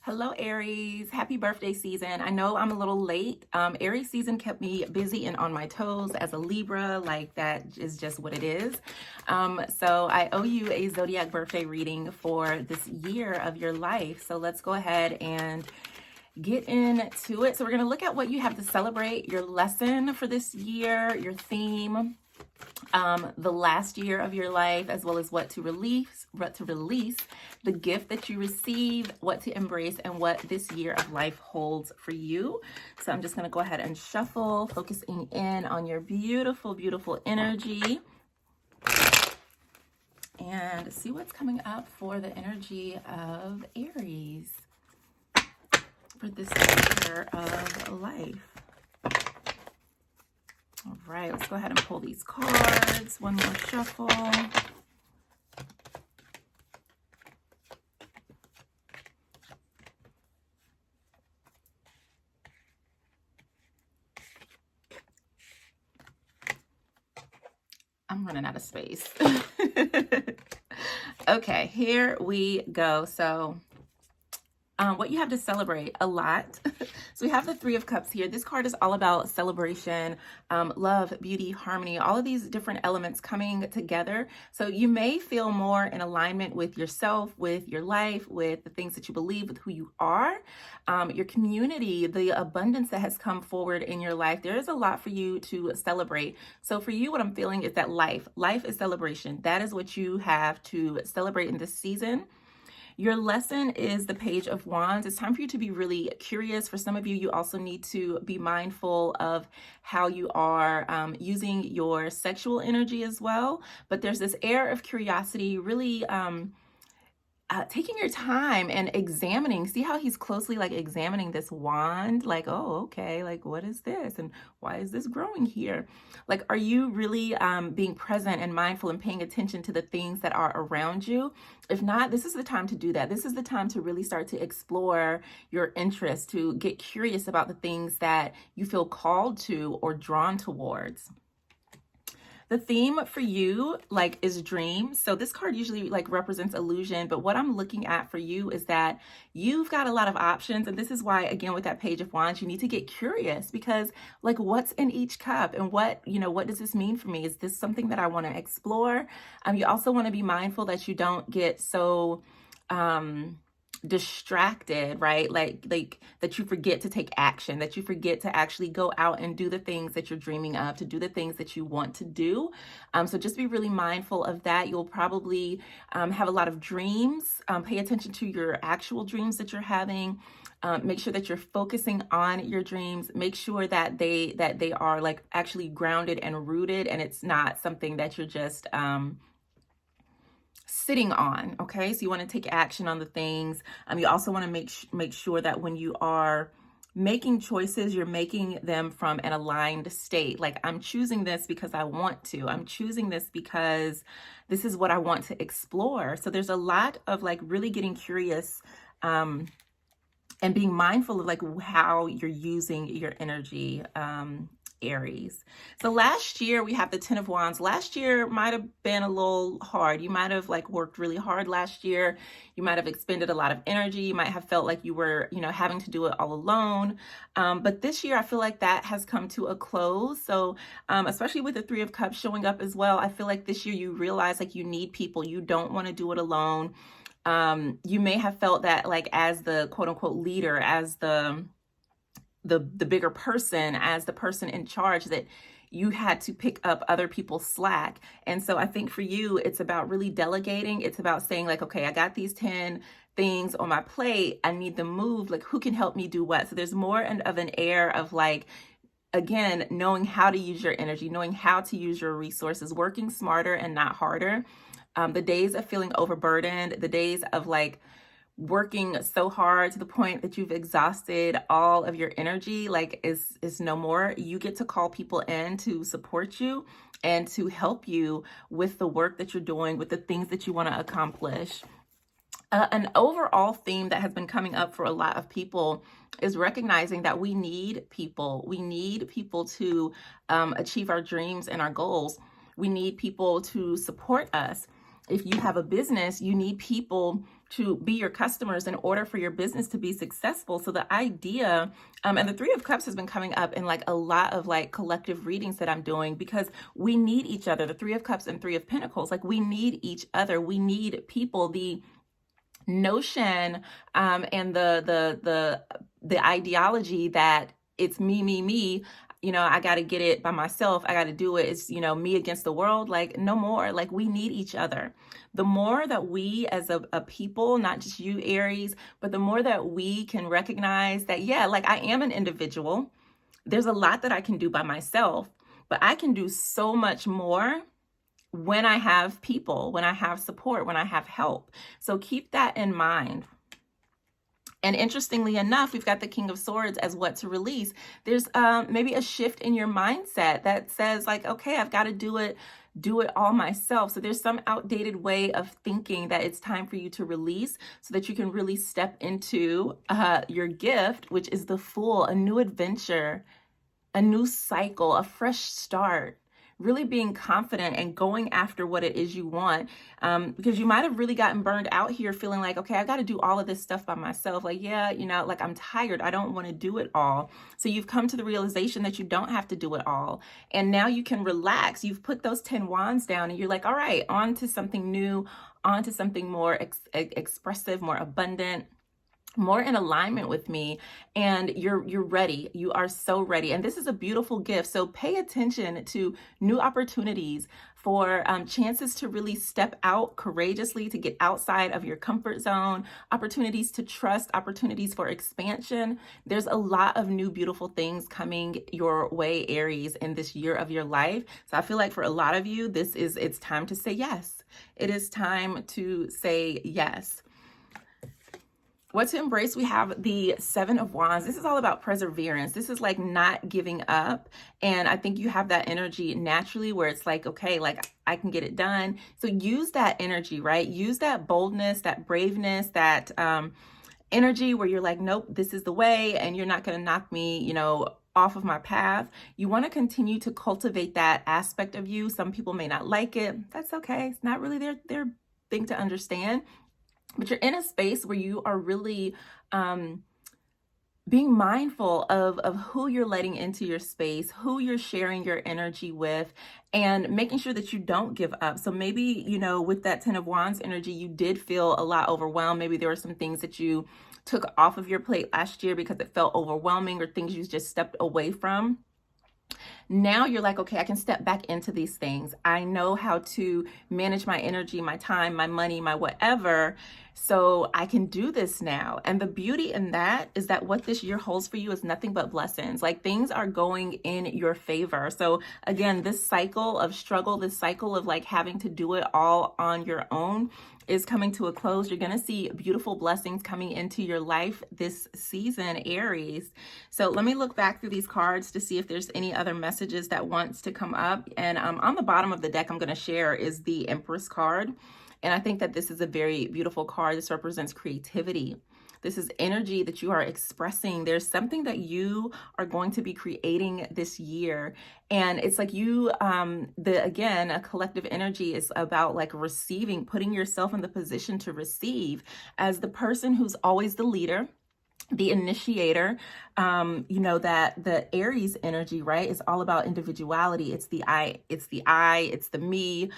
Hello, Aries. Happy birthday season. I know I'm a little late. Aries season kept me busy and on my toes as a Libra. Like, that is just what it is. So I owe you a zodiac birthday reading for this year of your life. So let's go ahead and get into it. So we're going to look at what you have to celebrate, your lesson for this year, your theme, the last year of your life, as well as what to release, the gift that you received, what to embrace, and what this year of life holds for you. So I'm just going to go ahead and shuffle, focusing in on your beautiful, beautiful energy, and see what's coming up for the energy of Aries for this year of life. All right, let's go ahead and pull these cards. One more shuffle. I'm running out of space. Okay, here we go. So what you have to celebrate a lot. So we have the Three of Cups here. This card is all about celebration, love, beauty, harmony, all of these different elements coming together. So you may feel more in alignment with yourself, with your life, with the things that you believe, with who you are, your community, the abundance that has come forward in your life. There is a lot for you to celebrate. So for you, what I'm feeling is that life is celebration. That is what you have to celebrate in this season. Your lesson is the Page of Wands. It's time for you to be really curious. For some of you, you also need to be mindful of how you are using your sexual energy as well. But there's this air of curiosity, really taking your time and examining. See how he's closely examining this wand, oh, okay, what is this and why is this growing here? Are you really being present and mindful and paying attention to the things that are around you? If not, this is the time to do that. This is the time to really start to explore your interests, to get curious about the things that you feel called to or drawn towards. The theme for you, is dreams. So this card usually represents illusion, but what I'm looking at for you is that you've got a lot of options. And this is why, again, with that Page of Wands, you need to get curious because what's in each cup and what does this mean for me? Is this something that I want to explore? You also want to be mindful that you don't get so, distracted, right? That you forget to take action, that you forget to actually go out and do the things that you're dreaming of, to do the things that you want to do. So just be really mindful of that. You'll probably have a lot of dreams. Pay attention to your actual dreams that you're having. Make sure that you're focusing on your dreams. Make sure that they are actually grounded and rooted, and it's not something that you're just sitting on. Okay, so you want to take action on the things. You also want to make sure that when you are making choices, you're making them from an aligned state. I'm choosing this because I want to. I'm choosing this because this is what I want to explore. So there's a lot of really getting curious and being mindful of how you're using your energy, Aries. So last year we have the Ten of Wands. Last year might have been a little hard. You might have worked really hard last year. You might have expended a lot of energy. You might have felt like you were, having to do it all alone. But this year I feel like that has come to a close. So especially with the Three of Cups showing up as well, I feel like this year you realize you need people. You don't want to do it alone. You may have felt that as the quote unquote leader, as the bigger person, as the person in charge, that you had to pick up other people's slack. And so I think for you, it's about really delegating. It's about saying okay, I got these 10 things on my plate. I need them moved. Who can help me do what? So there's more of an air of again, knowing how to use your energy, knowing how to use your resources, working smarter and not harder. The days of feeling overburdened, the days of working so hard to the point that you've exhausted all of your energy is no more. You get to call people in to support you and to help you with the work that you're doing, with the things that you want to accomplish. An overall theme that has been coming up for a lot of people is recognizing that we need people. We need people to achieve our dreams and our goals. We need people to support us. If you have a business, you need people to be your customers in order for your business to be successful. So the idea, and the Three of Cups has been coming up in like a lot of like collective readings that I'm doing, because we need each other. The Three of Cups and Three of Pentacles, like we need each other. We need people. The notion and the ideology that it's me, I got to get it by myself, I got to do it, it's me against the world, like no more. Like we need each other. The more that we as a people, not just you Aries, but the more that we can recognize that, yeah, like I am an individual, there's a lot that I can do by myself, but I can do so much more when I have people, when I have support, when I have help. So keep that in mind. And interestingly enough, we've got the King of Swords as what to release. There's maybe a shift in your mindset that says like, okay, I've got to do it all myself. So there's some outdated way of thinking that it's time for you to release so that you can really step into your gift, which is the Fool, a new adventure, a new cycle, a fresh start. Really being confident and going after what it is you want, because you might have really gotten burned out here feeling like, okay, I got to do all of this stuff by myself. Like, yeah, like I'm tired. I don't want to do it all. So you've come to the realization that you don't have to do it all. And now you can relax. You've put those 10 wands down and you're like, all right, on to something new, on to something more expressive, more abundant, more in alignment with me, and you're ready. You are so ready. And this is a beautiful gift. So pay attention to new opportunities, for chances to really step out courageously, to get outside of your comfort zone, opportunities to trust, opportunities for expansion. There's a lot of new beautiful things coming your way, Aries, in this year of your life. So I feel like for a lot of you, it's time to say yes. It is time to say yes. What to embrace? We have the Seven of Wands. This is all about perseverance. This is like not giving up. And I think you have that energy naturally where it's like, okay, like I can get it done. So use that energy, right? Use that boldness, that braveness, that energy where you're like, nope, this is the way, and you're not going to knock me, off of my path. You want to continue to cultivate that aspect of you. Some people may not like it. That's okay. It's not really their thing to understand. But you're in a space where you are really being mindful of who you're letting into your space, who you're sharing your energy with, and making sure that you don't give up. So maybe, with that 10 of Wands energy, you did feel a lot overwhelmed. Maybe there were some things that you took off of your plate last year because it felt overwhelming, or things you just stepped away from. Now you're like, okay, I can step back into these things. I know how to manage my energy, my time, my money, my whatever. So I can do this now. And the beauty in that is that what this year holds for you is nothing but blessings. Like things are going in your favor. So again, this cycle of struggle, this cycle of like having to do it all on your own is coming to a close. You're going to see beautiful blessings coming into your life this season, Aries. So let me look back through these cards to see if there's any other messages that wants to come up. And on the bottom of the deck I'm going to share is the Empress card. And I think that this is a very beautiful card. This represents creativity. This is energy that you are expressing. There's something that you are going to be creating this year. And it's like you, again, a collective energy is about like receiving, putting yourself in the position to receive as the person who's always the leader, the initiator. That the Aries energy, right, is all about individuality. It's the I, it's the me.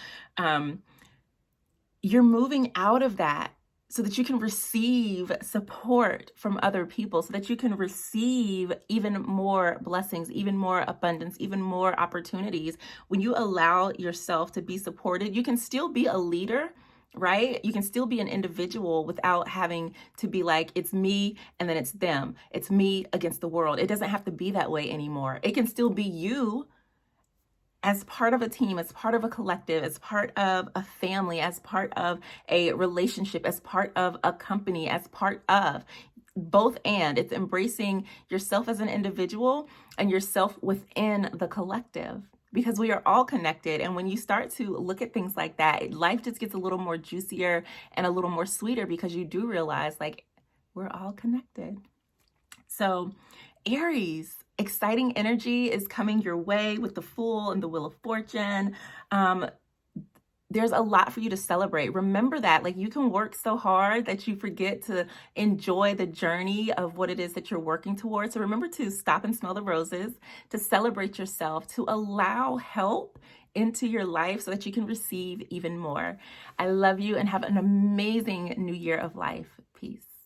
You're moving out of that so that you can receive support from other people, so that you can receive even more blessings, even more abundance, even more opportunities. When you allow yourself to be supported, you can still be a leader, right? You can still be an individual without having to be like, it's me and then it's them. It's me against the world. It doesn't have to be that way anymore. It can still be you as part of a team, as part of a collective, as part of a family, as part of a relationship, as part of a company, as part of both. And it's embracing yourself as an individual and yourself within the collective, because we are all connected. And when you start to look at things like that, life just gets a little more juicier and a little more sweeter, because you do realize like we're all connected. So Aries, exciting energy is coming your way with the Fool and the Wheel of Fortune. there's a lot for you to celebrate. Remember that, like, you can work so hard that you forget to enjoy the journey of what it is that you're working towards. So remember to stop and smell the roses, to celebrate yourself, to allow help into your life so that you can receive even more. I love you and have an amazing new year of life. Peace.